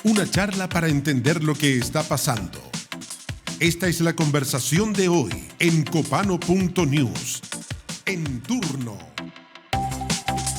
Una charla para entender lo que está pasando. Esta es la conversación de hoy en Copano.news. En turno.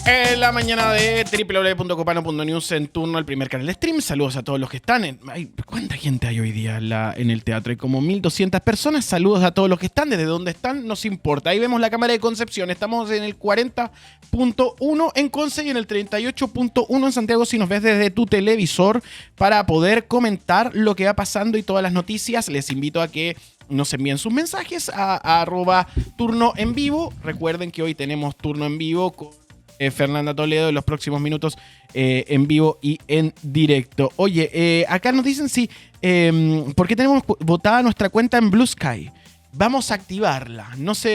En la mañana de www.copano.news, en turno, el primer canal de stream. Saludos a todos los que están. ¿Cuánta gente hay hoy día en el teatro? Hay como 1.200 personas. Saludos a todos los que están. Desde donde están, nos importa. Ahí vemos la cámara de Concepción. Estamos en el 40.1 en Conce y en el 38.1 en Santiago. Si nos ves desde tu televisor, para poder comentar lo que va pasando y todas las noticias, les invito a que nos envíen sus mensajes a @turno en vivo. Recuerden que hoy tenemos turno en vivo con Fernanda Toledo en los próximos minutos, en vivo y en directo. Oye, acá nos dicen ¿por qué tenemos votada nuestra cuenta en Blue Sky? Vamos a activarla, no se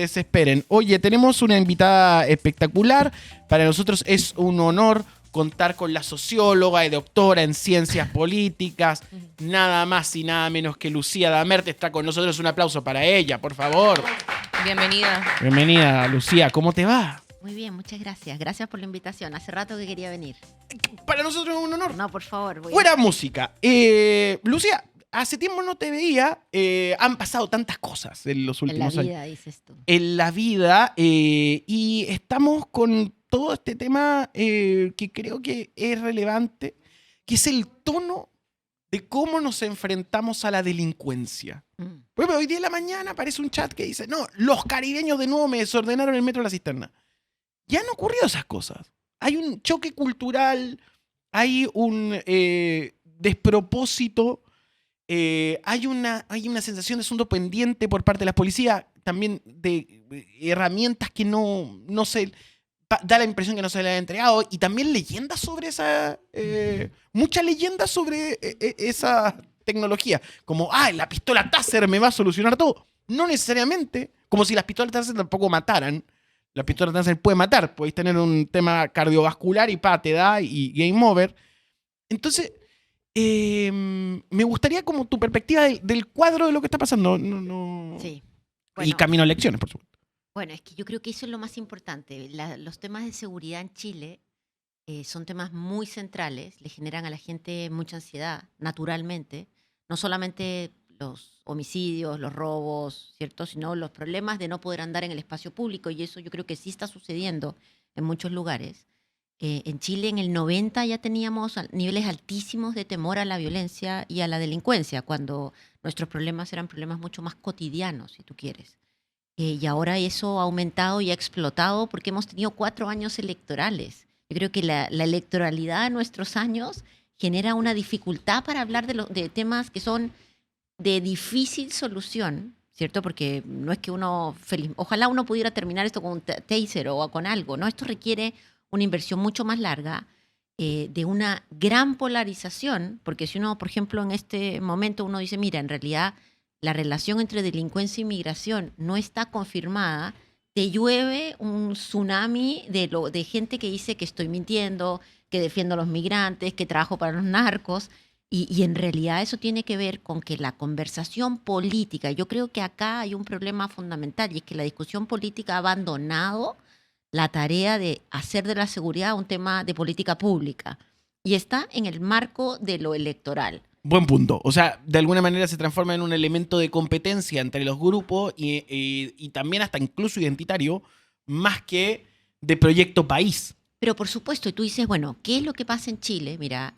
desesperen. Oye, tenemos una invitada espectacular. Para nosotros es un honor contar con la socióloga y doctora en ciencias políticas, nada más y nada menos que Lucía Damerte está con nosotros. Un aplauso para ella, por favor. Bienvenida. Bienvenida, Lucía. ¿Cómo te va? Muy bien, muchas gracias. Gracias por la invitación. Hace rato que quería venir. Para nosotros es un honor. No, por favor. Fuera música. Lucía, hace tiempo no te veía. Han pasado tantas cosas en los últimos años. En la vida, dices tú. En la vida. Y estamos con todo este tema que creo que es relevante, que es el tono de cómo nos enfrentamos a la delincuencia. Pues hoy día en la mañana aparece un chat que dice, no, los caribeños de nuevo me desordenaron el metro de la cisterna. Ya han ocurrido esas cosas. Hay un choque cultural, hay un despropósito, hay una sensación de asunto pendiente por parte de la policía, también de herramientas que no se... Da la impresión que no se le ha entregado, y también leyendas sobre esa... muchas leyendas sobre esa tecnología. Como, la pistola Taser me va a solucionar todo. No necesariamente, como si las pistolas Taser tampoco mataran. La pistola Taser puede matar. Podéis tener un tema cardiovascular y te da y game over. Entonces, me gustaría como tu perspectiva del cuadro de lo que está pasando. Sí. Bueno, y camino a elecciones, por supuesto. Bueno, es que yo creo que eso es lo más importante. Los temas de seguridad en Chile son temas muy centrales. Le generan a la gente mucha ansiedad, naturalmente. No solamente los homicidios, los robos, ¿cierto? Sino los problemas de no poder andar en el espacio público, y eso yo creo que sí está sucediendo en muchos lugares. En Chile en el 90 ya teníamos niveles altísimos de temor a la violencia y a la delincuencia, cuando nuestros problemas eran problemas mucho más cotidianos, si tú quieres. Y ahora eso ha aumentado y ha explotado porque hemos tenido 4 años electorales. Yo creo que la electoralidad de nuestros años genera una dificultad para hablar de temas que son de difícil solución, ¿cierto? Porque no es que ojalá uno pudiera terminar esto con un taser o con algo, ¿no? Esto requiere una inversión mucho más larga, de una gran polarización, porque si uno, por ejemplo, en este momento uno dice, mira, en realidad la relación entre delincuencia y migración no está confirmada, te llueve un tsunami de gente que dice que estoy mintiendo, que defiendo a los migrantes, que trabajo para los narcos. Y en realidad eso tiene que ver con que la conversación política, yo creo que acá hay un problema fundamental, y es que la discusión política ha abandonado la tarea de hacer de la seguridad un tema de política pública, y está en el marco de lo electoral. Buen punto. O sea, de alguna manera se transforma en un elemento de competencia entre los grupos y también hasta incluso identitario, más que de proyecto país. Pero por supuesto, y tú dices, bueno, ¿qué es lo que pasa en Chile? Mira,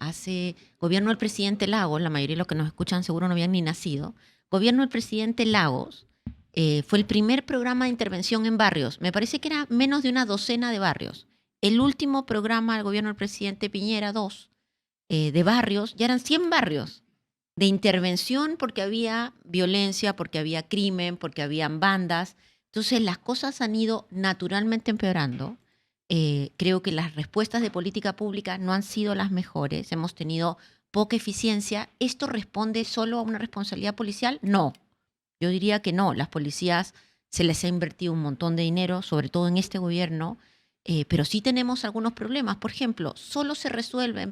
gobierno del presidente Lagos, la mayoría de los que nos escuchan seguro no habían ni nacido, gobierno del presidente Lagos fue el primer programa de intervención en barrios. Me parece que era menos de una docena de barrios. El último programa del gobierno del presidente Piñera, 2, de barrios, ya eran 100 barrios de intervención porque había violencia, porque había crimen, porque habían bandas. Entonces las cosas han ido naturalmente empeorando. Creo que las respuestas de política pública no han sido las mejores. Hemos tenido poca eficiencia. ¿Esto responde solo a una responsabilidad policial? No. Yo diría que no. Las policías se les ha invertido un montón de dinero, sobre todo en este gobierno, pero sí tenemos algunos problemas. Por ejemplo,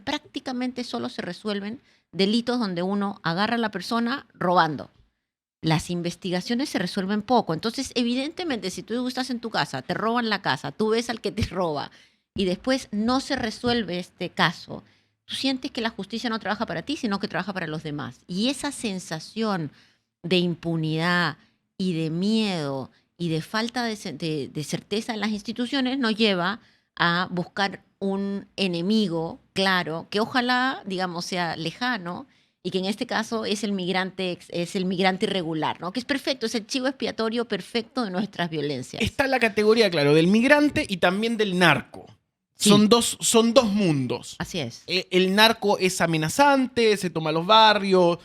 prácticamente solo se resuelven delitos donde uno agarra a la persona robando. Las investigaciones se resuelven poco. Entonces, evidentemente, si tú estás en tu casa, te roban la casa, tú ves al que te roba y después no se resuelve este caso, tú sientes que la justicia no trabaja para ti, sino que trabaja para los demás. Y esa sensación de impunidad y de miedo y de falta de certeza en las instituciones nos lleva a buscar un enemigo claro, que ojalá, digamos, sea lejano, y que en este caso es el migrante irregular, ¿no? Que es perfecto, es el chivo expiatorio perfecto de nuestras violencias. Está la categoría, claro, del migrante y también del narco. Sí. Son dos mundos. Así es. El narco es amenazante, se toma los barrios,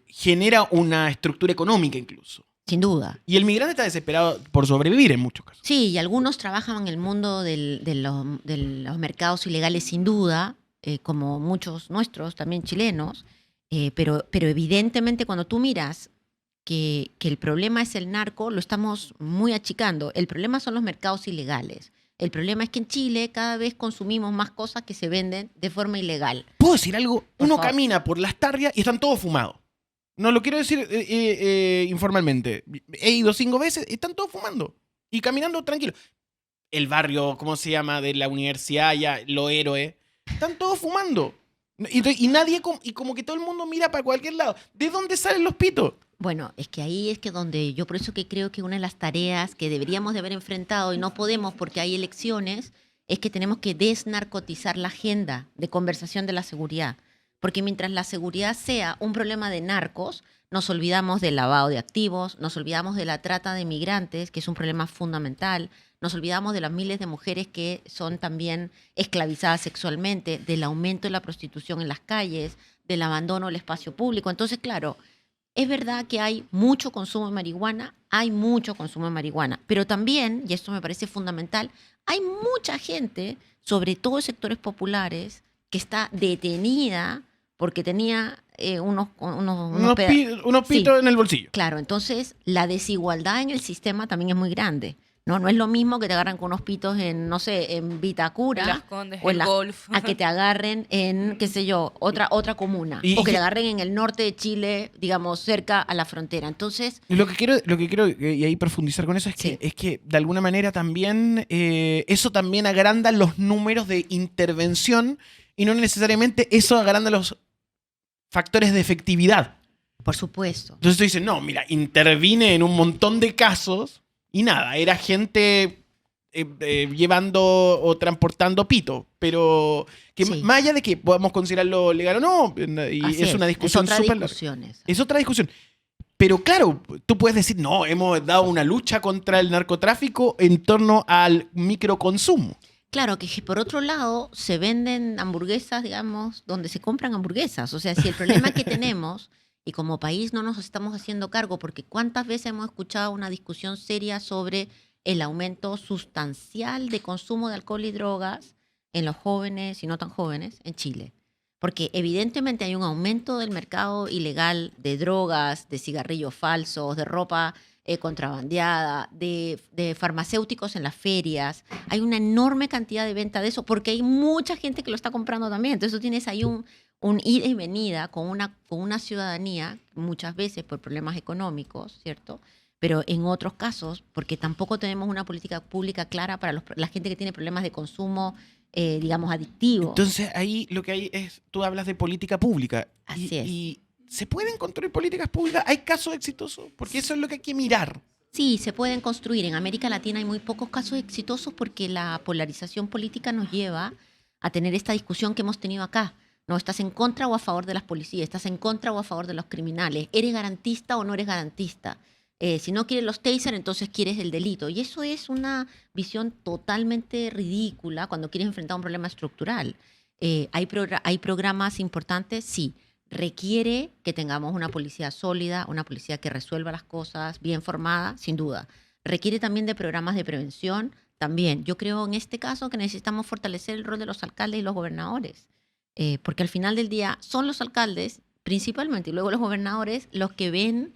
genera una estructura económica incluso. Sin duda. Y el migrante está desesperado por sobrevivir en muchos casos. Sí, y algunos trabajan en el mundo de los mercados ilegales sin duda, como muchos nuestros, también chilenos, pero evidentemente cuando tú miras que el problema es el narco, lo estamos muy achicando. El problema son los mercados ilegales. El problema es que en Chile cada vez consumimos más cosas que se venden de forma ilegal. ¿Puedo decir algo? Por Uno favor. camina por las tarrias y están todos fumados. No lo quiero decir informalmente. He ido 5 veces, están todos fumando y caminando tranquilos. El barrio, ¿cómo se llama? De la universidad, ya, Los Héroes, están todos fumando. Y nadie, y como que todo el mundo mira para cualquier lado. ¿De dónde salen los pitos? Bueno, es que ahí es que donde yo por eso que creo que una de las tareas que deberíamos de haber enfrentado y no podemos porque hay elecciones, es que tenemos que desnarcotizar la agenda de conversación de la seguridad. Porque mientras la seguridad sea un problema de narcos, nos olvidamos del lavado de activos, nos olvidamos de la trata de migrantes, que es un problema fundamental, nos olvidamos de las miles de mujeres que son también esclavizadas sexualmente, del aumento de la prostitución en las calles, del abandono del espacio público. Entonces, claro, es verdad que hay mucho consumo de marihuana, pero también, y esto me parece fundamental, hay mucha gente, sobre todo en sectores populares, que está detenida porque tenía unos Unos Sí. pitos en el bolsillo. Claro, entonces la desigualdad en el sistema también es muy grande. No es lo mismo que te agarran con unos pitos en, no sé, en Vitacura En Las Condes, o en el Golf. a que te agarren en, qué sé yo, otra comuna. Y O que que- te agarren en el norte de Chile, digamos, cerca a la frontera. Entonces, Y lo que quiero y ahí profundizar con eso Sí. es que de alguna manera también eso también agranda los números de intervención y no necesariamente eso agranda los factores de efectividad. por supuesto. Entonces tú dices, no, mira, intervine en un montón de casos y nada, era gente llevando o transportando pito, pero que Sí. más allá de que podamos considerarlo legal o no, y Así es una discusión otra súper larga. discusión esa. Es otra discusión. Pero claro, tú puedes decir, no, hemos dado una lucha contra el narcotráfico en torno al microconsumo. Claro, que por otro lado se venden hamburguesas, digamos, donde se compran hamburguesas. O sea, si el problema que tenemos, y como país no nos estamos haciendo cargo, porque cuántas veces hemos escuchado una discusión seria sobre el aumento sustancial de consumo de alcohol y drogas en los jóvenes y no tan jóvenes en Chile. Porque evidentemente hay un aumento del mercado ilegal de drogas, de cigarrillos falsos, de ropa contrabandeada, de farmacéuticos en las ferias. Hay una enorme cantidad de venta de eso porque hay mucha gente que lo está comprando también. Entonces tú tienes ahí un ida y venida con una ciudadanía, muchas veces por problemas económicos, ¿cierto? Pero en otros casos, porque tampoco tenemos una política pública clara para la gente que tiene problemas de consumo, digamos, adictivo. Entonces ahí lo que hay es, tú hablas de política pública. Así es. Y ¿se pueden construir políticas públicas? ¿Hay casos exitosos? Porque eso es lo que hay que mirar. Sí, se pueden construir. En América Latina hay muy pocos casos exitosos porque la polarización política nos lleva a tener esta discusión que hemos tenido acá. ¿No? ¿Estás en contra o a favor de las policías? ¿Estás en contra o a favor de los criminales? ¿Eres garantista o no eres garantista? Si no quieres los taser, entonces quieres el delito. Y eso es una visión totalmente ridícula cuando quieres enfrentar un problema estructural. ¿Hay programas importantes? Sí. Requiere que tengamos una policía sólida, una policía que resuelva las cosas, bien formada, sin duda. Requiere también de programas de prevención, también. Yo creo en este caso que necesitamos fortalecer el rol de los alcaldes y los gobernadores, porque al final del día son los alcaldes, principalmente, y luego los gobernadores, los que ven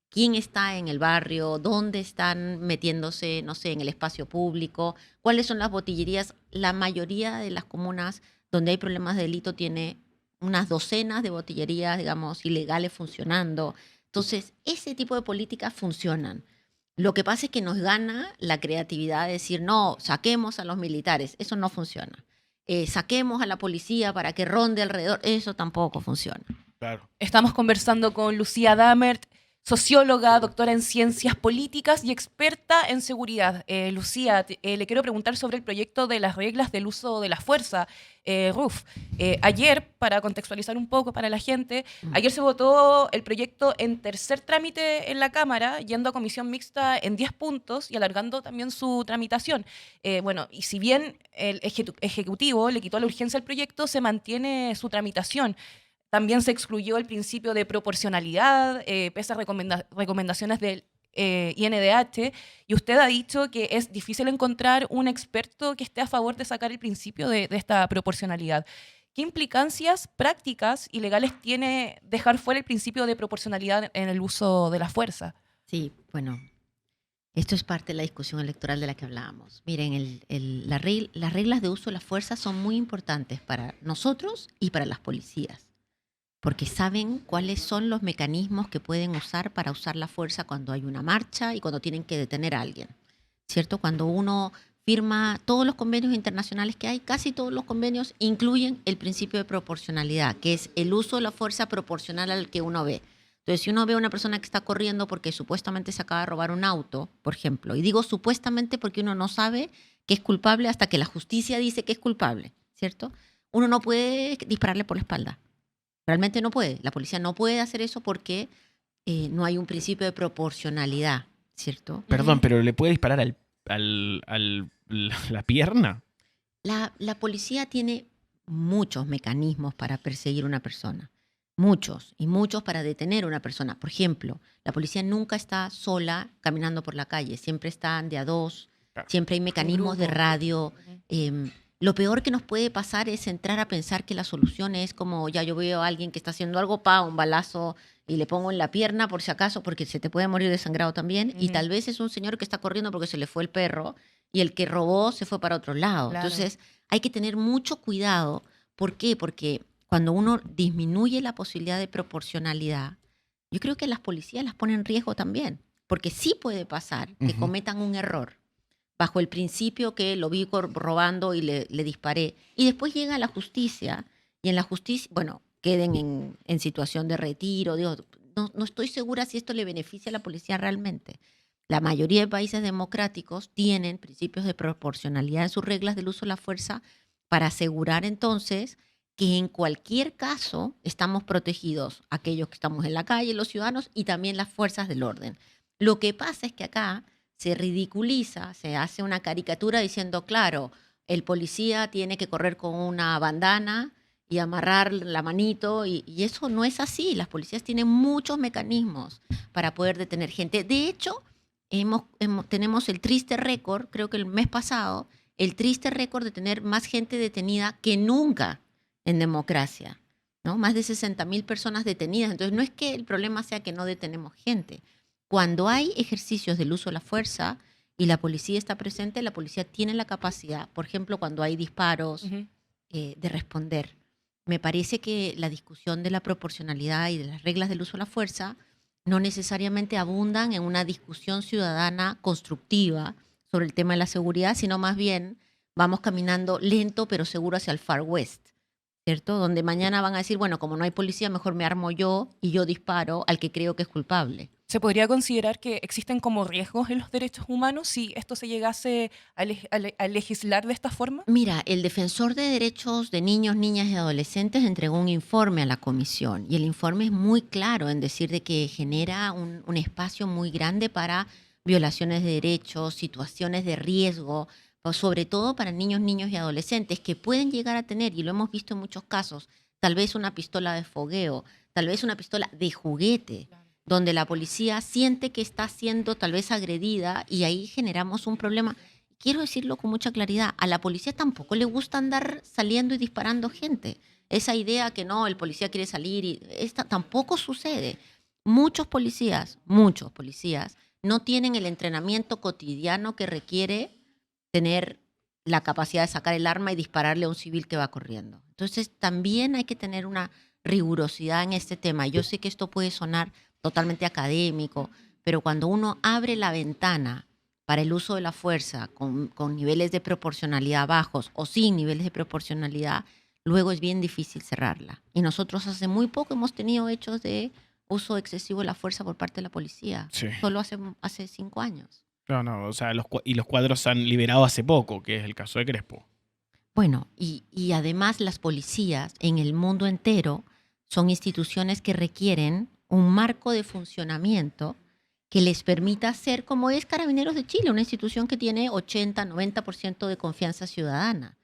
quién está en el barrio, dónde están metiéndose, no sé, en el espacio público, cuáles son las botillerías. La mayoría de las comunas donde hay problemas de delito tiene unas docenas de botillerías, digamos, ilegales funcionando. Entonces, ese tipo de políticas funcionan. Lo que pasa es que nos gana la creatividad de decir, no, saquemos a los militares. Eso no funciona. saquemos a la policía para que ronde alrededor, eso tampoco funciona. Claro. Estamos conversando con Lucía Dammert, socióloga, doctora en ciencias políticas y experta en seguridad. Lucía, le quiero preguntar sobre el proyecto de las reglas del uso de la fuerza, RUF. Ayer, para contextualizar un poco para la gente, ayer se votó el proyecto en tercer trámite en la Cámara, yendo a comisión mixta en 10 puntos y alargando también su tramitación. Bueno, y si bien el Ejecutivo le quitó la urgencia al proyecto, se mantiene su tramitación. También se excluyó el principio de proporcionalidad, pese a recomendaciones del INDH, y usted ha dicho que es difícil encontrar un experto que esté a favor de sacar el principio de esta proporcionalidad. ¿Qué implicancias prácticas y legales tiene dejar fuera el principio de proporcionalidad en el uso de la fuerza? Sí, bueno, esto es parte de la discusión electoral de la que hablábamos. Miren, las reglas de uso de la fuerza son muy importantes para nosotros y para las policías, porque saben cuáles son los mecanismos que pueden usar para usar la fuerza cuando hay una marcha y cuando tienen que detener a alguien, ¿cierto? Cuando uno firma todos los convenios internacionales que hay, casi todos los convenios incluyen el principio de proporcionalidad, que es el uso de la fuerza proporcional al que uno ve. Entonces, si uno ve a una persona que está corriendo porque supuestamente se acaba de robar un auto, por ejemplo, y digo supuestamente porque uno no sabe que es culpable hasta que la justicia dice que es culpable, ¿cierto? Uno no puede dispararle por la espalda. Realmente no puede. La policía no puede hacer eso porque no hay un principio de proporcionalidad, ¿cierto? Perdón, pero ¿le puede disparar la pierna? La policía tiene muchos mecanismos para perseguir a una persona. Muchos, y muchos para detener a una persona. Por ejemplo, la policía nunca está sola caminando por la calle. Siempre están de a dos. Claro. Siempre hay mecanismos de radio. Lo peor que nos puede pasar es entrar a pensar que la solución es como, ya yo veo a alguien que está haciendo algo, un balazo y le pongo en la pierna por si acaso, porque se te puede morir desangrado también. Y tal vez es un señor que está corriendo porque se le fue el perro y el que robó se fue para otro lado. Claro. Entonces hay que tener mucho cuidado. ¿Por qué? Porque cuando uno disminuye la posibilidad de proporcionalidad, yo creo que las policías las ponen en riesgo también. Porque sí puede pasar que cometan un error bajo el principio que lo vi robando y le disparé. Y después llega a la justicia, y en la justicia, bueno, queden en situación de retiro. Digo, no estoy segura si esto le beneficia a la policía realmente. La mayoría de países democráticos tienen principios de proporcionalidad en sus reglas del uso de la fuerza para asegurar entonces que en cualquier caso estamos protegidos, aquellos que estamos en la calle, los ciudadanos, y también las fuerzas del orden. Lo que pasa es que acá se ridiculiza, se hace una caricatura diciendo, claro, el policía tiene que correr con una bandana y amarrar la manito, y eso no es así. Las policías tienen muchos mecanismos para poder detener gente. De hecho, tenemos el triste récord, creo que el mes pasado, el triste récord de tener más gente detenida que nunca en democracia, ¿no? Más de 60.000 personas detenidas. Entonces, no es que el problema sea que no detenemos gente. Cuando hay ejercicios del uso de la fuerza y la policía está presente, la policía tiene la capacidad, por ejemplo, cuando hay disparos, de responder. Me parece que la discusión de la proporcionalidad y de las reglas del uso de la fuerza no necesariamente abundan en una discusión ciudadana constructiva sobre el tema de la seguridad, sino más bien vamos caminando lento pero seguro hacia el Far West, ¿cierto? Donde mañana van a decir, bueno, como no hay policía, mejor me armo yo y yo disparo al que creo que es culpable. ¿Se podría considerar que existen como riesgos en los derechos humanos si esto se llegase a legislar de esta forma? Mira, el defensor de derechos de niños, niñas y adolescentes entregó un informe a la comisión y el informe es muy claro en decir de que genera un espacio muy grande para violaciones de derechos, situaciones de riesgo, sobre todo para niños, niños y adolescentes que pueden llegar a tener, y lo hemos visto en muchos casos, tal vez una pistola de fogueo, tal vez una pistola de juguete, donde la policía siente que está siendo tal vez agredida y ahí generamos un problema. Quiero decirlo con mucha claridad, a la policía tampoco le gusta andar saliendo y disparando gente. Esa idea que no, el policía quiere salir, tampoco sucede. Muchos policías no tienen el entrenamiento cotidiano que requiere tener la capacidad de sacar el arma y dispararle a un civil que va corriendo. Entonces también hay que tener una rigurosidad en este tema. Yo sé que esto puede sonar totalmente académico, pero cuando uno abre la ventana para el uso de la fuerza con niveles de proporcionalidad bajos o sin niveles de proporcionalidad, luego es bien difícil cerrarla. Y nosotros hace muy poco hemos tenido hechos de uso excesivo de la fuerza por parte de la policía. Sí. Solo hace 5 años. No, o sea, los cuadros se han liberado hace poco, que es el caso de Crespo. Bueno, y además las policías en el mundo entero son instituciones que requieren un marco de funcionamiento que les permita ser como es Carabineros de Chile, una institución que tiene 80-90% de confianza ciudadana.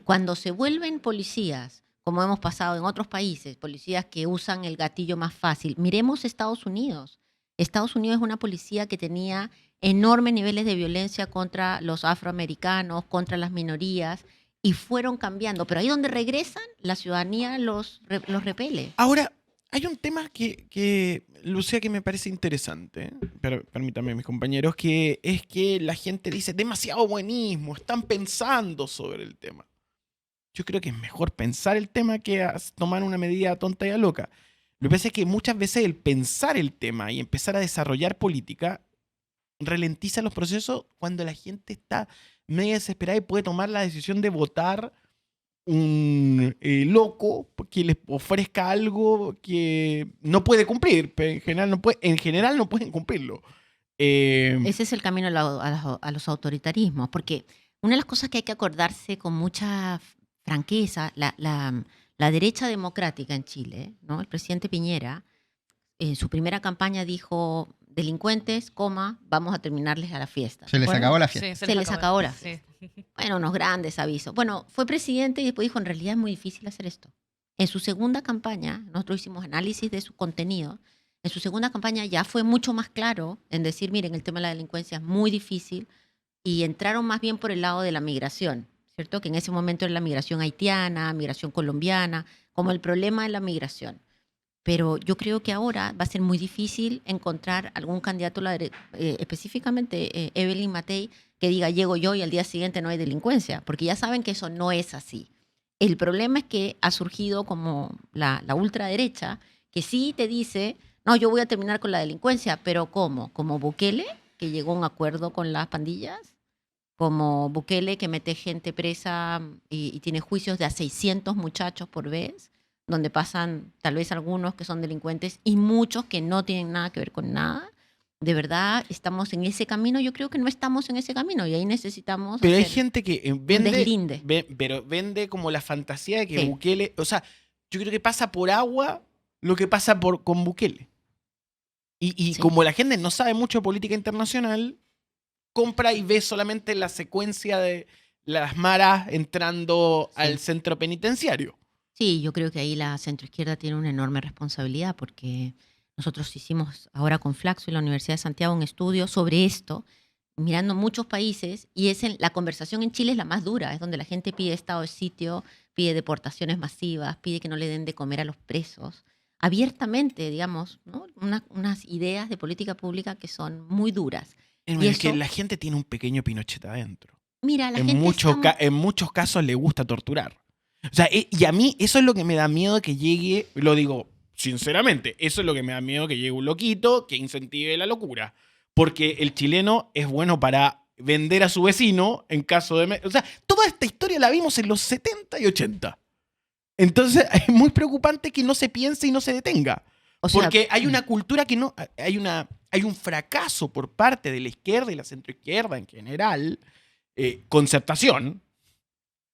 Cuando se vuelven policías, como hemos pasado en otros países, policías que usan el gatillo más fácil, miremos Estados Unidos. Estados Unidos es una policía que tenía enormes niveles de violencia contra los afroamericanos, contra las minorías, y fueron cambiando. Pero ahí donde regresan, la ciudadanía los repele. Ahora, hay un tema que Lucía, que me parece interesante, pero permítanme, mis compañeros, que es que la gente dice demasiado buenismo, están pensando sobre el tema. Yo creo que es mejor pensar el tema que tomar una medida tonta y a loca. Lo que pasa es que muchas veces el pensar el tema y empezar a desarrollar política ralentiza los procesos cuando la gente está medio desesperada y puede tomar la decisión de votar un loco que les ofrezca algo que no puede cumplir, pero en general no pueden cumplirlo. Ese es el camino a los autoritarismos, porque una de las cosas que hay que acordarse con mucha franqueza, la derecha democrática en Chile, ¿no? El presidente Piñera, en su primera campaña dijo, delincuentes, vamos a terminarles a la fiesta. Se les ¿Recuerdan? acabó la fiesta. Se les acabó la fiesta. Bueno, unos grandes avisos. Bueno, fue presidente y después dijo, en realidad es muy difícil hacer esto. En su segunda campaña, nosotros hicimos análisis de su contenido, en su segunda campaña ya fue mucho más claro en decir, miren, el tema de la delincuencia es muy difícil, y entraron más bien por el lado de la migración, ¿cierto? Que en ese momento era la migración haitiana, migración colombiana, como el problema de la migración. Pero yo creo que ahora va a ser muy difícil encontrar algún candidato, específicamente Evelyn Matei, que diga llego yo y al día siguiente no hay delincuencia, porque ya saben que eso no es así. El problema es que ha surgido como la ultraderecha, que sí te dice, no, yo voy a terminar con la delincuencia, pero ¿cómo? Como Bukele, que llegó a un acuerdo con las pandillas, como Bukele, que mete gente presa y tiene juicios de a 600 muchachos por vez, donde pasan tal vez algunos que son delincuentes y muchos que no tienen nada que ver con nada. ¿De verdad estamos en ese camino? Yo creo que no estamos en ese camino y ahí necesitamos Pero hay hacer gente que un deslinde. pero vende como la fantasía de que Sí. Bukele... O sea, yo creo que pasa por agua lo que pasa con Bukele. Y Sí. como la gente no sabe mucho de política internacional, compra y ve solamente la secuencia de las maras entrando Sí. al centro penitenciario. Sí, yo creo que ahí la centroizquierda tiene una enorme responsabilidad porque nosotros hicimos ahora con Flaxo y la Universidad de Santiago un estudio sobre esto, mirando muchos países, y la conversación en Chile es la más dura, es donde la gente pide estado de sitio, pide deportaciones masivas, pide que no le den de comer a los presos, abiertamente, digamos, ¿no? Unas ideas de política pública que son muy duras. Y Es que eso- la gente tiene un pequeño Pinochet adentro. Mira, la En gente en muchos casos le gusta torturar. O sea, y a mí eso es lo que me da miedo que llegue, lo digo sinceramente, eso es lo que me da miedo que llegue un loquito que incentive la locura. Porque el chileno es bueno para vender a su vecino en caso de... O sea, toda esta historia la vimos en los 70 y 80. Entonces es muy preocupante que no se piense y no se detenga. O sea, Porque hay una cultura que no... Hay un fracaso por parte de la izquierda y la centroizquierda en general, concertación,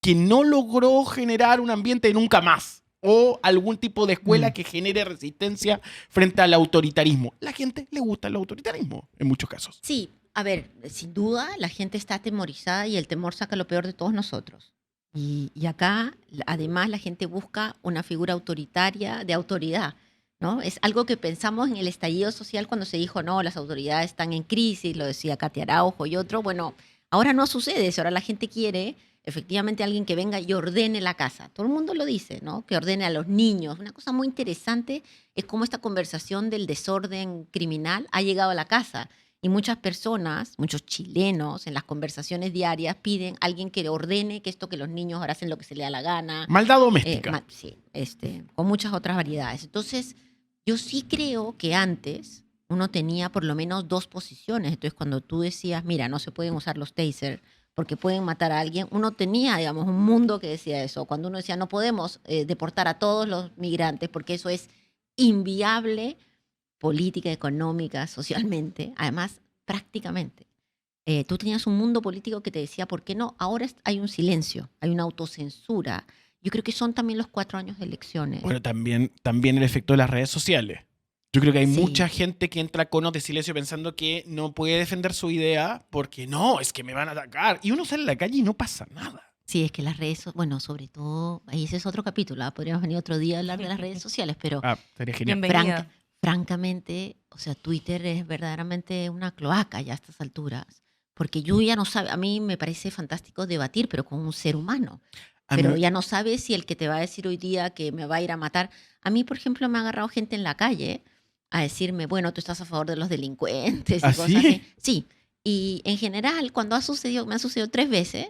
que no logró generar un ambiente de nunca más o algún tipo de escuela que genere resistencia frente al autoritarismo. La gente le gusta el autoritarismo en muchos casos. Sí, a ver, sin duda la gente está atemorizada y el temor saca lo peor de todos nosotros. Y acá, además, la gente busca una figura autoritaria de autoridad, ¿no? Es algo que pensamos en el estallido social cuando se dijo, no, las autoridades están en crisis, lo decía Katia Araujo y otro. Bueno, ahora no sucede eso, ahora la gente quiere efectivamente alguien que venga y ordene la casa. Todo el mundo lo dice, ¿no? Que ordene a los niños. Una cosa muy interesante es cómo esta conversación del desorden criminal ha llegado a la casa. Y muchas personas, muchos chilenos, en las conversaciones diarias piden a alguien que ordene que los niños ahora hacen lo que se les da la gana. Maldad doméstica. Sí, con muchas otras variedades. Entonces, yo sí creo que antes uno tenía por lo menos dos posiciones. Entonces, cuando tú decías, mira, no se pueden usar los taser porque pueden matar a alguien, uno tenía, digamos, un mundo que decía eso. Cuando uno decía, no podemos deportar a todos los migrantes porque eso es inviable política, económica, socialmente, además, prácticamente. Tú tenías un mundo político que te decía, ¿por qué no? Ahora hay un silencio, hay una autocensura. Yo creo que son también los 4 años de elecciones. Bueno, también el efecto de las redes sociales. Yo creo que hay Sí. mucha gente que entra a conos de silencio pensando que no puede defender su idea porque no, es que me van a atacar. Y uno sale a la calle y no pasa nada. Sí, es que las redes, bueno, sobre todo, ahí ese es otro capítulo, podríamos venir otro día a hablar de las redes sociales, pero Sería genial. Bienvenida. francamente, o sea, Twitter es verdaderamente una cloaca ya a estas alturas, porque yo ya no sabe, a mí me parece fantástico debatir, pero con un ser humano, A pero mí- ya no sabes si el que te va a decir hoy día que me va a ir a matar. A mí, por ejemplo, me ha agarrado gente en la calle a decirme, bueno, tú estás a favor de los delincuentes y ¿Ah, cosas sí? así. Sí, y en general, cuando me ha sucedido 3 veces,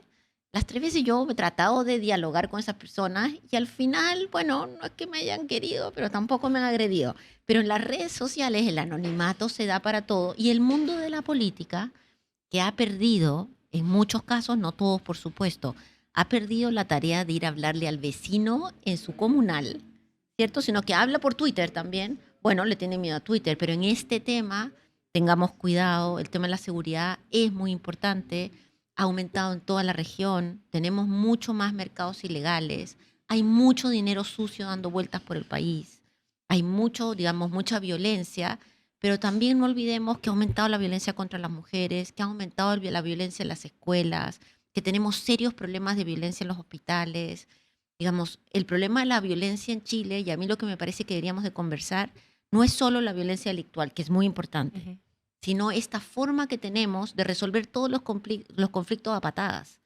las 3 veces yo he tratado de dialogar con esas personas y al final, bueno, no es que me hayan querido, pero tampoco me han agredido. Pero en las redes sociales el anonimato se da para todo y el mundo de la política, que ha perdido, en muchos casos, no todos por supuesto, ha perdido la tarea de ir a hablarle al vecino en su comunal, ¿cierto? Sino que habla por Twitter también. Bueno, le tiene miedo a Twitter, pero en este tema tengamos cuidado, el tema de la seguridad es muy importante, ha aumentado en toda la región, tenemos mucho más mercados ilegales, hay mucho dinero sucio dando vueltas por el país, hay mucho, digamos, mucha violencia, pero también no olvidemos que ha aumentado la violencia contra las mujeres, que ha aumentado la violencia en las escuelas, que tenemos serios problemas de violencia en los hospitales. Digamos, el problema de la violencia en Chile, y a mí lo que me parece que deberíamos de conversar, no es solo la violencia delictual, que es muy importante, Ujú. sino esta forma que tenemos de resolver todos los conflictos a patadas.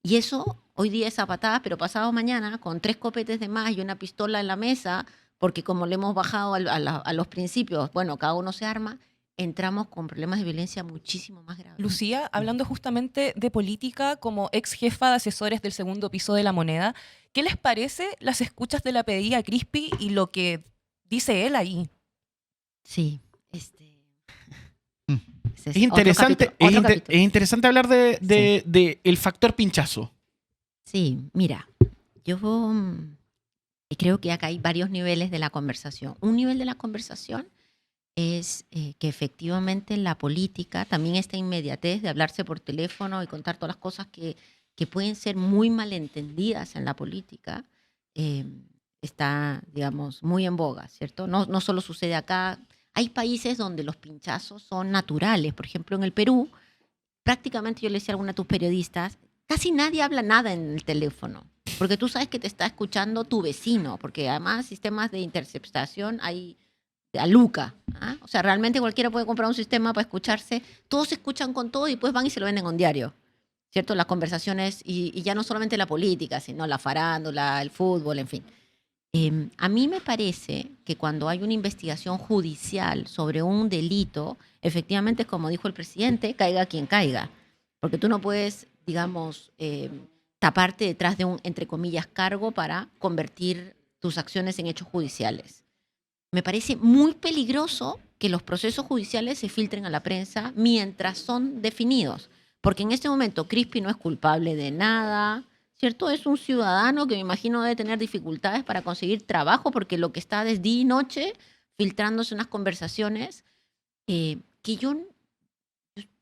Y eso hoy día es a patadas, pero pasado mañana, con 3 copetes de más y una pistola en la mesa, porque como le hemos bajado a los principios, bueno, cada uno se arma, entramos con problemas de violencia muchísimo más graves. Lucía, hablando justamente de política, como ex jefa de asesores del segundo piso de La Moneda, ¿qué les parece las escuchas de la PDI a Crispy y lo que dice él ahí? Sí, ese Es interesante, otro capítulo. es interesante hablar de el factor pinchazo. Sí, mira, yo creo que acá hay varios niveles de la conversación. Un nivel de la conversación es que efectivamente en la política también esta inmediatez de hablarse por teléfono y contar todas las cosas que pueden ser muy malentendidas en la política está, digamos, muy en boga, ¿cierto? No solo sucede acá. Hay países donde los pinchazos son naturales. Por ejemplo, en el Perú, prácticamente yo le decía a alguna de tus periodistas, casi nadie habla nada en el teléfono, porque tú sabes que te está escuchando tu vecino, porque además sistemas de interceptación hay a Luca. ¿Ah? O sea, realmente cualquiera puede comprar un sistema para escucharse. Todos se escuchan con todo y después van y se lo venden en un diario. ¿Cierto? Las conversaciones, y ya no solamente la política, sino la farándula, el fútbol, en fin. A mí me parece que cuando hay una investigación judicial sobre un delito, efectivamente, como dijo el presidente, caiga quien caiga. Porque tú no puedes, digamos, taparte detrás de un, entre comillas, cargo para convertir tus acciones en hechos judiciales. Me parece muy peligroso que los procesos judiciales se filtren a la prensa mientras son definidos. Porque en este momento Crispy no es culpable de nada, ¿cierto? Es un ciudadano que me imagino debe tener dificultades para conseguir trabajo porque lo que está desde día y noche filtrándose unas conversaciones que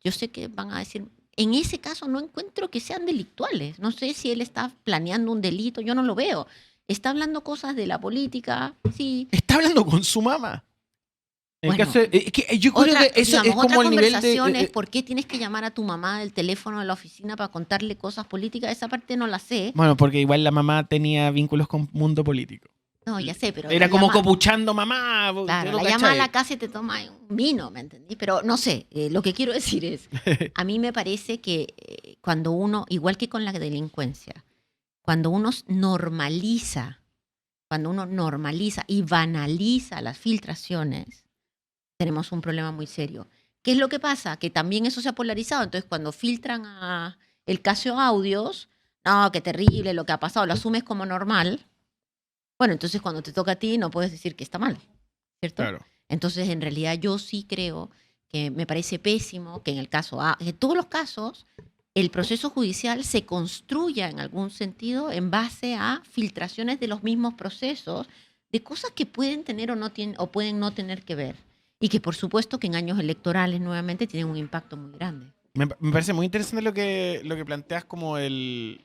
yo sé que van a decir, en ese caso no encuentro que sean delictuales. No sé si él está planeando un delito, yo no lo veo. Está hablando cosas de la política, sí. Está hablando con su mamá. En el Bueno, caso es que yo creo que eso digamos, es como otra el nivel conversación de... es por qué tienes que llamar a tu mamá del teléfono de la oficina para contarle cosas políticas. Esa parte no la sé. Bueno, porque igual la mamá tenía vínculos con mundo político. No, ya sé, pero Era la como llama- copuchando mamá. Claro, ¿tú la lo llama a cachai? la casa y te toma un vino, ¿me entendí? Pero no sé, lo que quiero decir es, a mí me parece que cuando uno, igual que con la delincuencia, cuando uno normaliza y banaliza las filtraciones, tenemos un problema muy serio. ¿Qué es lo que pasa? Que también eso se ha polarizado. Entonces, cuando filtran el caso audios, no, qué terrible lo que ha pasado, lo asumes como normal. Bueno, entonces cuando te toca a ti no puedes decir que está mal, ¿cierto? Claro. Entonces, en realidad, yo sí creo que me parece pésimo que en todos los casos, el proceso judicial se construya en algún sentido en base a filtraciones de los mismos procesos, de cosas que pueden tener o pueden no tener que ver. Y que por supuesto que en años electorales nuevamente tienen un impacto muy grande. Me parece muy interesante lo que planteas como el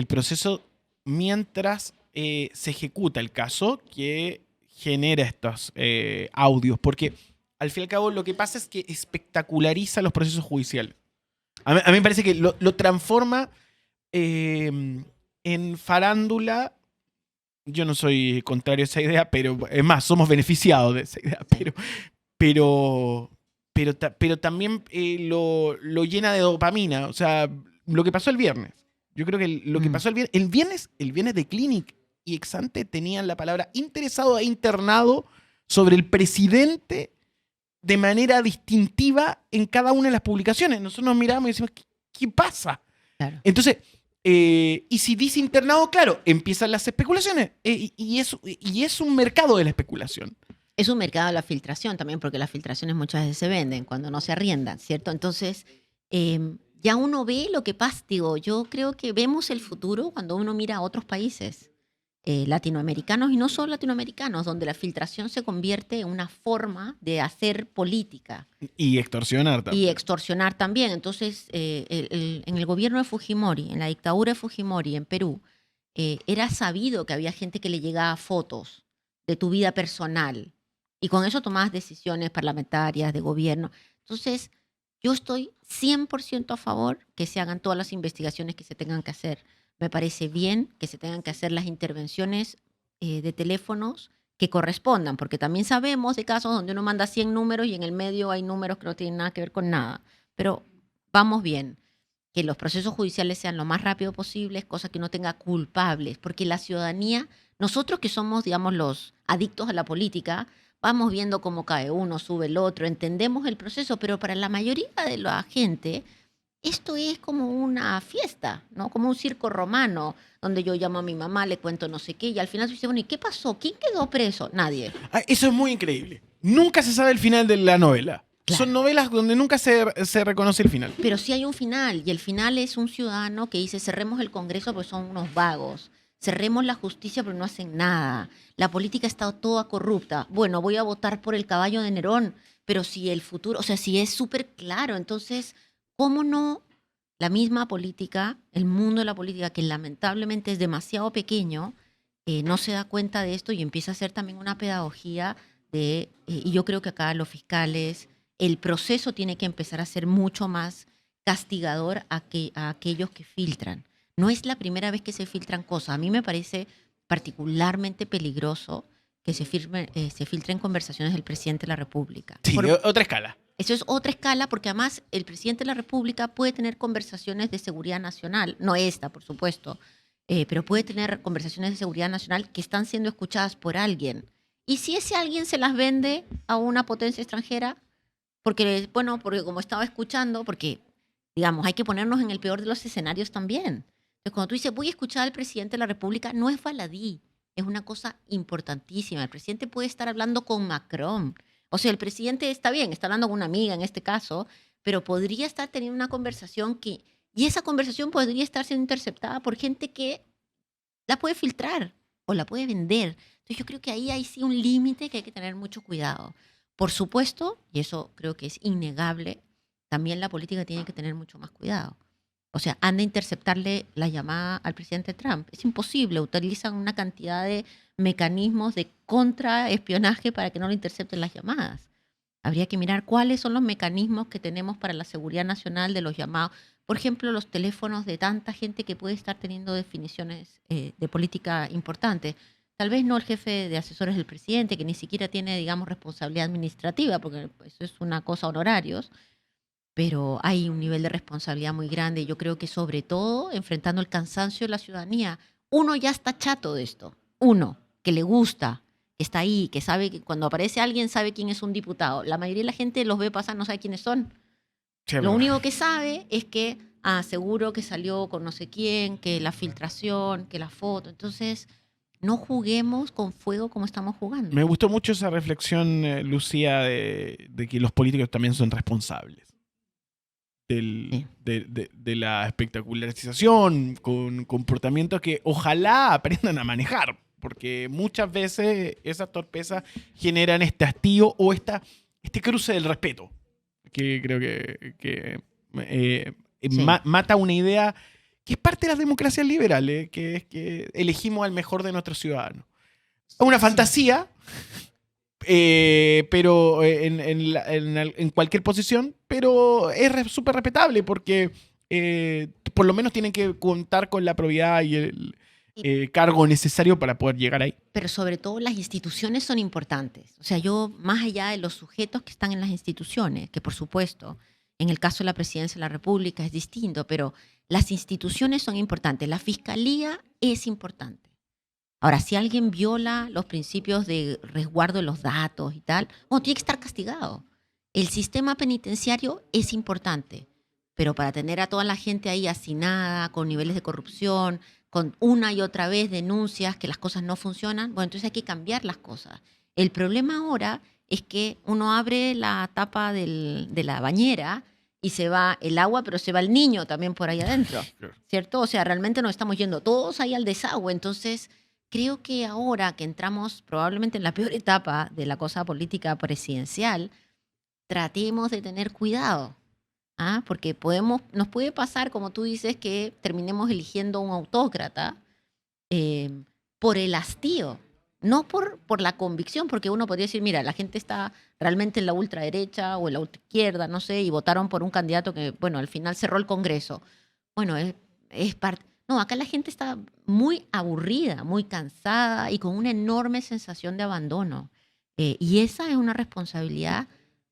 proceso mientras se ejecuta el caso que genera estos audios. Porque al fin y al cabo lo que pasa es que espectaculariza los procesos judiciales. A mí me parece que lo transforma en farándula. Yo no soy contrario a esa idea, pero es más, somos beneficiados de esa idea. Pero también lo llena de dopamina. O sea, lo que pasó el viernes. Yo creo que lo que pasó el viernes de Clinic y Exante tenían la palabra interesado e internado sobre el presidente de manera distintiva en cada una de las publicaciones. Nosotros nos miramos y decimos, ¿qué pasa? Claro. Entonces, y si dice internado, claro, empiezan las especulaciones. Y es un mercado de la especulación. Es un mercado de la filtración también, porque las filtraciones muchas veces se venden cuando no se arriendan, ¿cierto? Entonces, ya uno ve lo que pasa. Digo, yo creo que vemos el futuro cuando uno mira a otros países latinoamericanos y no solo latinoamericanos, donde la filtración se convierte en una forma de hacer política. Y extorsionar también. Y extorsionar también. Entonces, en el gobierno de Fujimori, en la dictadura de Fujimori en Perú, era sabido que había gente que le llegaba fotos de tu vida personal y con eso tomabas decisiones parlamentarias, de gobierno. Entonces, yo estoy 100% a favor que se hagan todas las investigaciones que se tengan que hacer. Me parece bien que se tengan que hacer las intervenciones de teléfonos que correspondan, porque también sabemos de casos donde uno manda 100 números y en el medio hay números que no tienen nada que ver con nada. Pero vamos bien, que los procesos judiciales sean lo más rápido posible, cosa que no tenga culpables, porque la ciudadanía, nosotros que somos, digamos, los adictos a la política, vamos viendo cómo cae uno, sube el otro, entendemos el proceso, pero para la mayoría de la gente esto es como una fiesta, ¿no? Como un circo romano, donde yo llamo a mi mamá, le cuento no sé qué, y al final se dice, bueno, ¿y qué pasó? ¿Quién quedó preso? Nadie. Eso es muy increíble. Nunca se sabe el final de la novela. Claro. Son novelas donde nunca se reconoce el final. Pero sí hay un final, y el final es un ciudadano que dice, cerremos el Congreso porque son unos vagos, cerremos la justicia porque no hacen nada, la política está toda corrupta. Bueno, voy a votar por el caballo de Nerón, pero si el futuro, o sea, si es súper claro, entonces, ¿cómo no la misma política, el mundo de la política, que lamentablemente es demasiado pequeño, no se da cuenta de esto y empieza a hacer también una pedagogía y yo creo que acá los fiscales, el proceso tiene que empezar a ser mucho más castigador a aquellos que filtran. No es la primera vez que se filtran cosas. A mí me parece particularmente peligroso que se filtren conversaciones del presidente de la República. Sí, otra escala. Eso es otra escala, porque además el presidente de la República puede tener conversaciones de seguridad nacional, no esta, por supuesto, pero puede tener conversaciones de seguridad nacional que están siendo escuchadas por alguien. Y si ese alguien se las vende a una potencia extranjera, porque como estaba escuchando, porque, digamos, hay que ponernos en el peor de los escenarios también. Entonces, cuando tú dices, voy a escuchar al presidente de la República, no es baladí, es una cosa importantísima. El presidente puede estar hablando con Macron. O sea, el presidente está bien, está hablando con una amiga en este caso, pero podría estar teniendo una conversación y esa conversación podría estar siendo interceptada por gente que la puede filtrar o la puede vender. Entonces yo creo que ahí hay sí un límite que hay que tener mucho cuidado. Por supuesto, y eso creo que es innegable, también la política tiene que tener mucho más cuidado. O sea, han de interceptarle la llamada al presidente Trump. Es imposible, utilizan una cantidad de mecanismos de contraespionaje para que no le intercepten las llamadas. Habría que mirar cuáles son los mecanismos que tenemos para la seguridad nacional de los llamados. Por ejemplo, los teléfonos de tanta gente que puede estar teniendo definiciones de política importantes. Tal vez no el jefe de asesores del presidente, que ni siquiera tiene, digamos, responsabilidad administrativa, porque eso es una cosa honorarios, pero hay un nivel de responsabilidad muy grande. Yo creo que sobre todo enfrentando el cansancio de la ciudadanía, uno ya está chato de esto. Uno, que le gusta, que está ahí, que sabe que cuando aparece alguien sabe quién es un diputado. La mayoría de la gente los ve pasar, no sabe quiénes son. Sí, Lo único que sabe es que, seguro que salió con no sé quién, que la filtración, que la foto. Entonces, no juguemos con fuego como estamos jugando. Me gustó mucho esa reflexión, Lucía, de que los políticos también son responsables Sí. de la espectacularización, con comportamientos que ojalá aprendan a manejar, porque muchas veces esas torpezas generan este hastío o este cruce del respeto, que creo que Sí. mata una idea que es parte de las democracias liberales, que es que elegimos al mejor de nuestros ciudadanos. Es una fantasía, pero en cualquier posición, pero es súper respetable porque por lo menos tienen que contar con la probidad y el cargo necesario para poder llegar ahí. Pero sobre todo las instituciones son importantes. O sea, yo, más allá de los sujetos que están en las instituciones, que por supuesto, en el caso de la presidencia de la República es distinto, pero las instituciones son importantes. La fiscalía es importante. Ahora, si alguien viola los principios de resguardo de los datos y tal, bueno, tiene que estar castigado. El sistema penitenciario es importante, pero para tener a toda la gente ahí hacinada, con niveles de corrupción, con una y otra vez denuncias que las cosas no funcionan, bueno, entonces hay que cambiar las cosas. El problema ahora es que uno abre la tapa de la bañera y se va el agua, pero se va el niño también por ahí adentro, ¿cierto? O sea, realmente nos estamos yendo todos ahí al desagüe. Entonces, creo que ahora que entramos probablemente en la peor etapa de la cosa política presidencial, tratemos de tener cuidado. ¿Ah? Porque nos puede pasar, como tú dices, que terminemos eligiendo un autócrata por el hastío, no por la convicción, porque uno podría decir, mira, la gente está realmente en la ultraderecha o en la ultraizquierda, no sé, y votaron por un candidato que, bueno, al final cerró el Congreso. Bueno, es parte... No, acá la gente está muy aburrida, muy cansada y con una enorme sensación de abandono. Y esa es una responsabilidad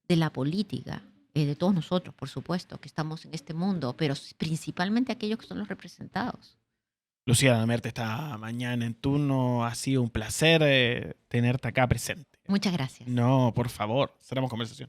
de la política, de todos nosotros, por supuesto, que estamos en este mundo, pero principalmente aquellos que son los representados. Lucía Damerte, esta mañana en turno, ha sido un placer tenerte acá presente. Muchas gracias. No, por favor, cerramos conversación.